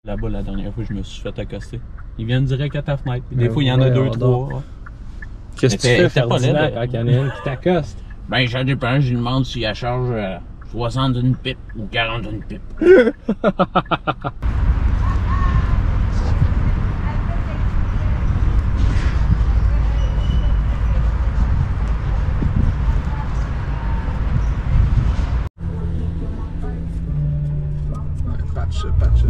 Là-bas, la dernière fois, je me suis fait accoster. Ils viennent direct à ta fenêtre. Des fois, il y en a 2, 3. Qu'est-ce que tu fais, Ferdinand, quand il y en a une qui t'accoste? Ben, ça dépend. Je lui demande si elle charge 60 d'une pipe ou 40 d'une pipe. Patch.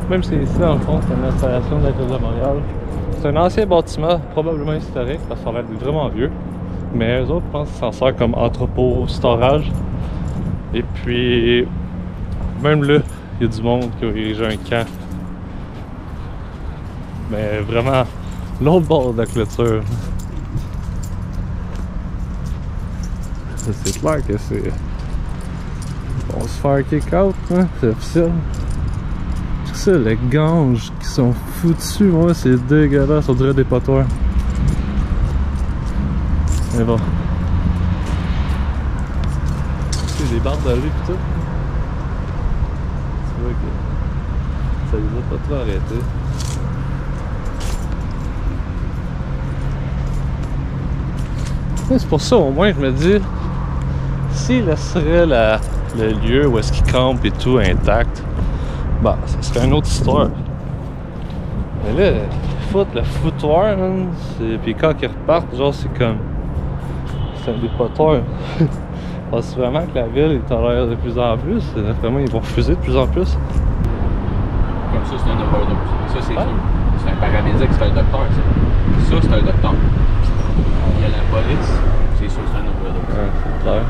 Même si ici, dans le fond, c'est une installation de la Ville de Montréal. C'est un ancien bâtiment, probablement historique, parce que ça va être vraiment vieux. Mais eux autres, je pense qu'ils s'en servent comme entrepôt, storage. Et puis, même là, il y a du monde qui a érigé un camp. Mais vraiment, l'autre bord de la clôture. C'est clair que c'est... On va se faire kick-out, hein? C'est officiel. Ça, les ganges qui sont foutus, moi, c'est dégueulasse, on dirait des potoirs. Mais bon. C'est des barres de rue pis tout. Tu vois que ça les a pas trop arrêtés. C'est pour ça, au moins, je me dis, s'il laisserait le lieu où est-ce qu'il campe et tout intact, bah, ça serait une autre histoire. Mais là, le foutoir, hein, puis quand ils repartent, genre, c'est comme... C'est un dépotoir. Je pense vraiment que la ville est en l'air de plus en plus. Vraiment, ils vont refuser de plus en plus. Comme ça, c'est un overdose. Ça, c'est sûr. C'est un paramédic, c'est un docteur, ça. Ça, c'est un docteur. Il y a la police, c'est sûr que c'est un overdose. Ouais, c'est clair.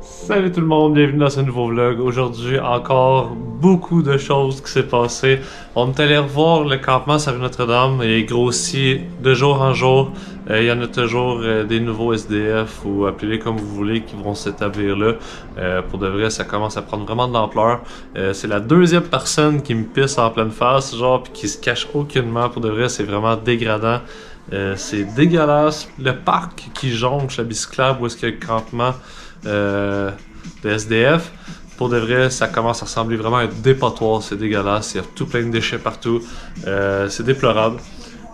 Salut tout le monde, bienvenue dans ce nouveau vlog. Aujourd'hui, encore beaucoup de choses qui s'est passé. On est allé revoir le campement Salut Notre-Dame et grossit de jour en jour. Il y en a toujours des nouveaux SDF ou appelez-les comme vous voulez qui vont s'établir là. Pour de vrai, ça commence à prendre vraiment de l'ampleur. C'est la deuxième personne qui me pisse en pleine face, genre, puis qui se cache aucunement. Pour de vrai, c'est vraiment dégradant. C'est dégueulasse. Le parc qui jonche la bicyclable où est-ce qu'il y a le campement de SDF, pour de vrai, ça commence à ressembler vraiment à un dépotoir. C'est dégueulasse. Il y a tout plein de déchets partout. C'est déplorable.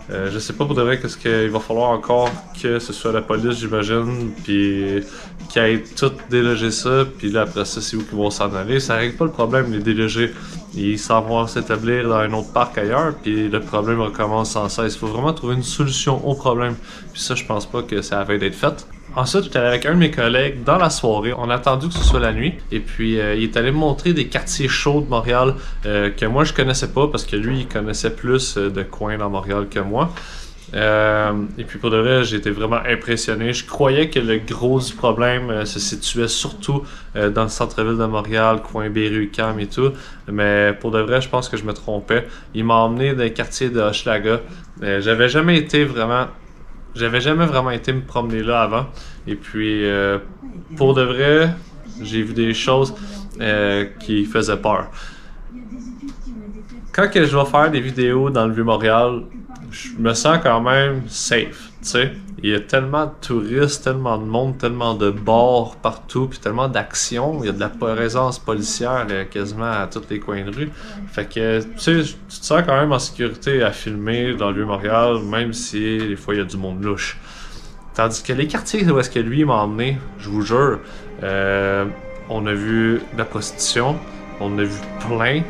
Je sais pas pour de vrai qu'est-ce qu'il va falloir encore que ce soit la police, j'imagine, puis qu'ils aient tout délogé ça, puis là après ça, c'est où qu'ils vont s'en aller. Ça règle pas le problème, les délogés. Ils s'en vont s'établir dans un autre parc ailleurs, puis le problème recommence sans cesse. Il faut vraiment trouver une solution au problème. Puis ça, je pense pas que ça avait d'être fait. Ensuite, j'étais avec un de mes collègues dans la soirée. On a attendu que ce soit la nuit. Et puis, il est allé me montrer des quartiers chauds de Montréal que moi, je connaissais pas parce que lui, il connaissait plus de coins dans Montréal que moi. Et puis, pour de vrai, j'ai été vraiment impressionné. Je croyais que le gros du problème se situait surtout dans le centre-ville de Montréal, coin Berry-UQAM et tout. Mais pour de vrai, je pense que je me trompais. Il m'a emmené dans les quartiers de Hochelaga. J'avais jamais vraiment été me promener là avant. Et puis, pour de vrai, j'ai vu des choses qui faisaient peur. Quand que je vais faire des vidéos dans le Vieux-Montréal, je me sens quand même safe, tu sais. Il y a tellement de touristes, tellement de monde, tellement de bars partout, puis tellement d'actions. Il y a de la présence policière quasiment à tous les coins de rue. Fait que, tu sais, tu te sens quand même en sécurité à filmer dans le Vieux-Montréal, même si des fois il y a du monde louche. Tandis que les quartiers où est-ce que lui m'a emmené, je vous jure, on a vu de la prostitution, on a vu plein,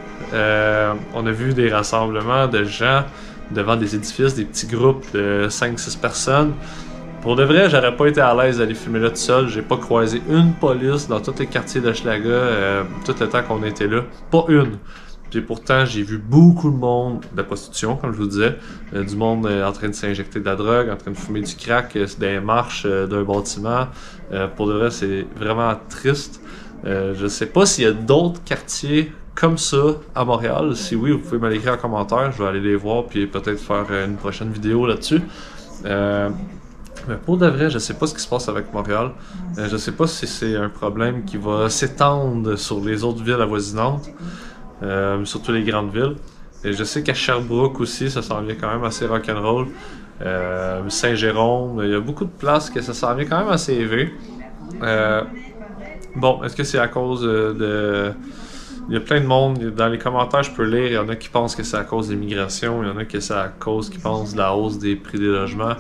on a vu des rassemblements de gens devant des édifices, des petits groupes de 5-6 personnes. Pour de vrai, j'aurais pas été à l'aise d'aller filmer là tout seul. J'ai pas croisé une police dans tous les quartiers d'Hochelaga tout le temps qu'on était là. Pas une. Puis pourtant, j'ai vu beaucoup de monde de la prostitution, comme je vous disais. Du monde en train de s'injecter de la drogue, en train de fumer du crack, des marches d'un bâtiment. Pour de vrai, c'est vraiment triste. Je sais pas s'il y a d'autres quartiers comme ça à Montréal. Si oui, vous pouvez me l'écrire en commentaire. Je vais aller les voir puis peut-être faire une prochaine vidéo là-dessus. Mais pour de vrai, je sais pas ce qui se passe avec Montréal. Je sais pas si c'est un problème qui va s'étendre sur les autres villes avoisinantes, surtout les grandes villes. Et je sais qu'à Sherbrooke aussi, ça s'en vient quand même assez rock'n'roll. Saint-Jérôme, il y a beaucoup de places que ça s'en vient quand même assez élevé. Bon, est-ce que c'est à cause de... Il y a plein de monde, dans les commentaires je peux lire, il y en a qui pensent que c'est à cause de l'immigration, il y en a que c'est à cause qui pensent de la hausse des prix des logements,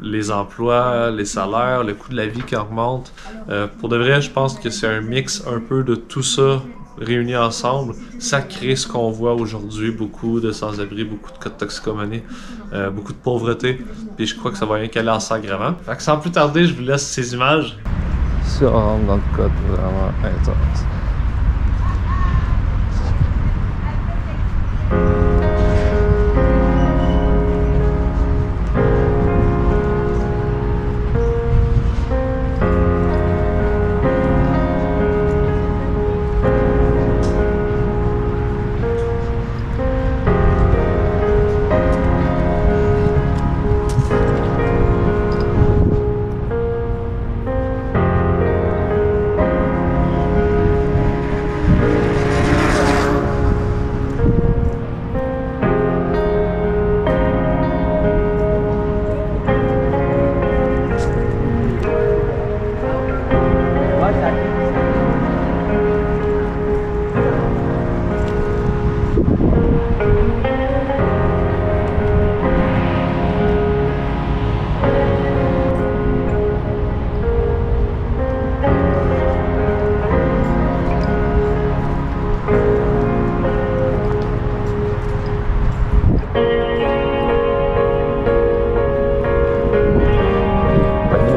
les emplois, les salaires, le coût de la vie qui augmente. Pour de vrai, je pense que c'est un mix un peu de tout ça réunis ensemble. Ça crée ce qu'on voit aujourd'hui, beaucoup de sans-abri, beaucoup de cas de toxicomanie, beaucoup de pauvreté, puis je crois que ça va rien qu'aller en s'aggravant. Fait que sans plus tarder, je vous laisse ces images. Si on rentre dans le code vraiment intense.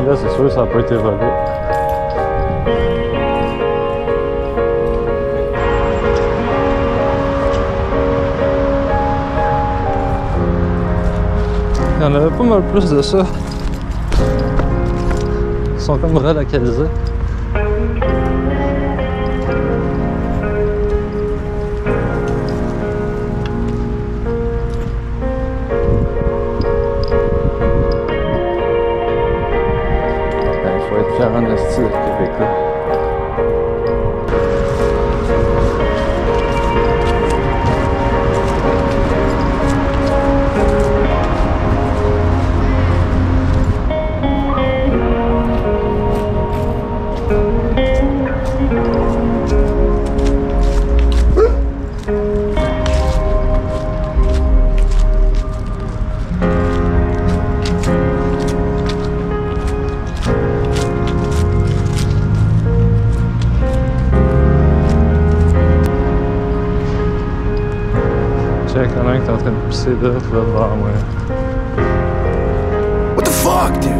Là, c'est sûr, ça n'a pas été volé. Il y en avait pas mal plus de ça. Ils sont comme relocalisés. Faire un style québécois. Check, il y en a un qui est en train de pisser là, devant moi. What the fuck, dude?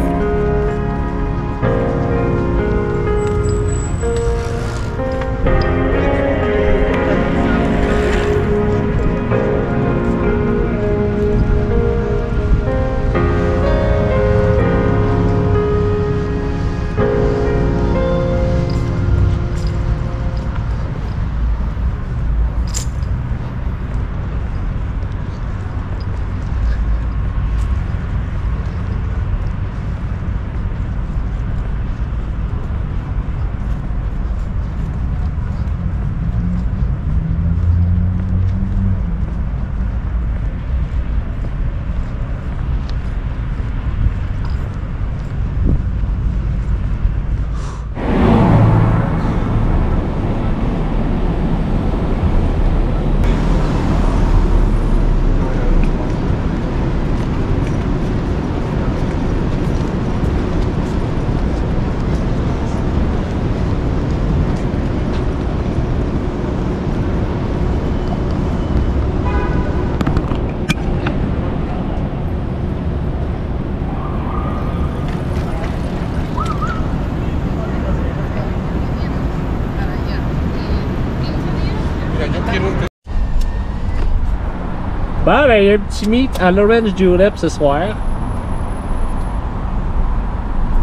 Bon, ben, il y a un petit meet à l'Orange Julep ce soir.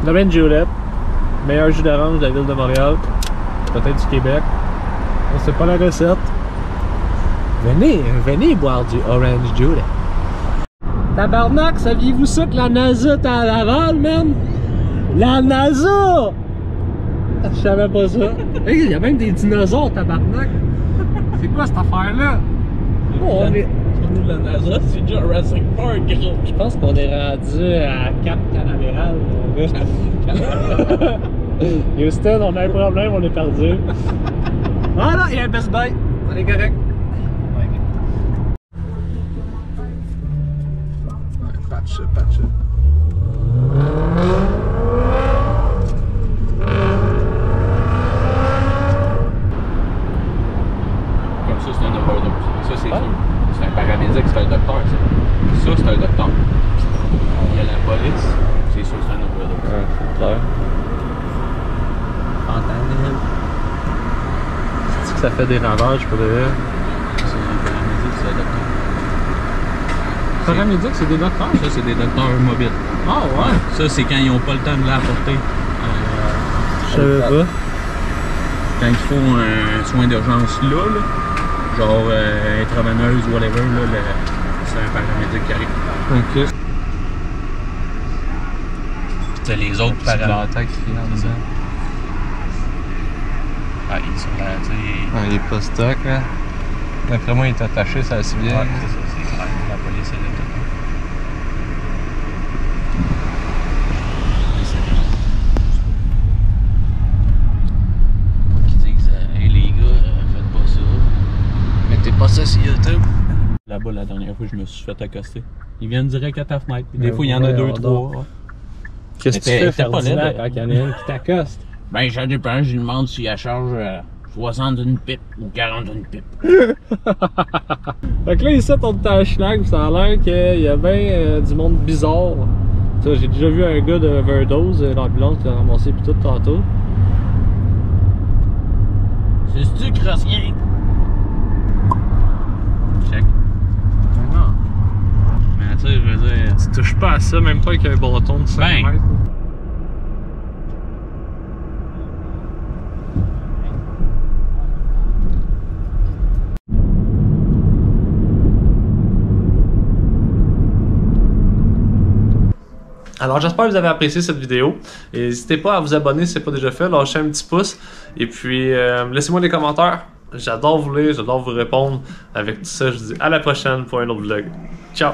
L'Orange Julep. Meilleur jus d'orange de la ville de Montréal. Peut-être du Québec. On sait pas la recette. Venez boire du orange juice. Tabarnak, saviez-vous ça que la NASA est à Laval, man? La NASA! Je savais pas ça. Hey, il y a même des dinosaures, tabarnak. C'est quoi cette affaire-là? Oh, on est... La NASA, c'est Jurassic Park, gros. Je pense qu'on est rendu à Cap Canaveral, mon gars. Houston, on a un problème, on est perdu. Ah là, il y a un Best Buy. On est correct. Patch. Comme ça, c'est un overdose. Ça, c'est sûr. C'est un paramédic, c'est un docteur, ça. Ça, c'est un docteur. Il y a la police, c'est sûr que c'est un overdose. Ouais, c'est clair. Fentanyl. C'est-tu que ça fait des ravages pour de vrai? C'est un paramédic, c'est un docteur. Paramédic, c'est des docteurs? Ça, c'est des docteurs mobiles. Ah ouais? Ça, c'est quand ils n'ont pas le temps de l'apporter. Je savais pas. Quand ils font un soin d'urgence là, genre intraveineuse, whatever, c'est un paramédic qui arrive. Ok. C'est les autres paramédics. C'est ça. Ah, ils sont là, tu sais. Il est pas stock, là. D'après moi, il est attaché, ça se vient. Ouais, c'est ça, c'est clair. La police, elle est là. Qui disent, hey les gars, faites pas ça. Mettez pas ça sur YouTube. Là-bas, la dernière fois, je me suis fait accoster. Ils viennent direct à ta fenêtre. Des fois, il y en a deux, trois. Qu'est-ce que tu fais, Ferdinand, quand il y en a une qui t'accoste? Ben, ça dépend. Je lui demande si elle charge 60 d'une pipe ou 40 d'une pipe. Fait que là, ici, on est à Schlag, ça a l'air qu'il y a bien du monde bizarre. Ça, j'ai déjà vu un gars de overdose, l'ambulance qui l'a ramassé pis tout tantôt. C'est-tu crossien? Check. Non. Mais tu sais, je veux dire... Tu touches pas à ça, même pas avec un bâton de 5 Ben. mètres. Alors j'espère que vous avez apprécié cette vidéo. Et n'hésitez pas à vous abonner si ce n'est pas déjà fait, lâchez un petit pouce. Et puis laissez-moi des commentaires. J'adore vous lire, j'adore vous répondre. Avec tout ça, je vous dis à la prochaine pour un autre vlog. Ciao!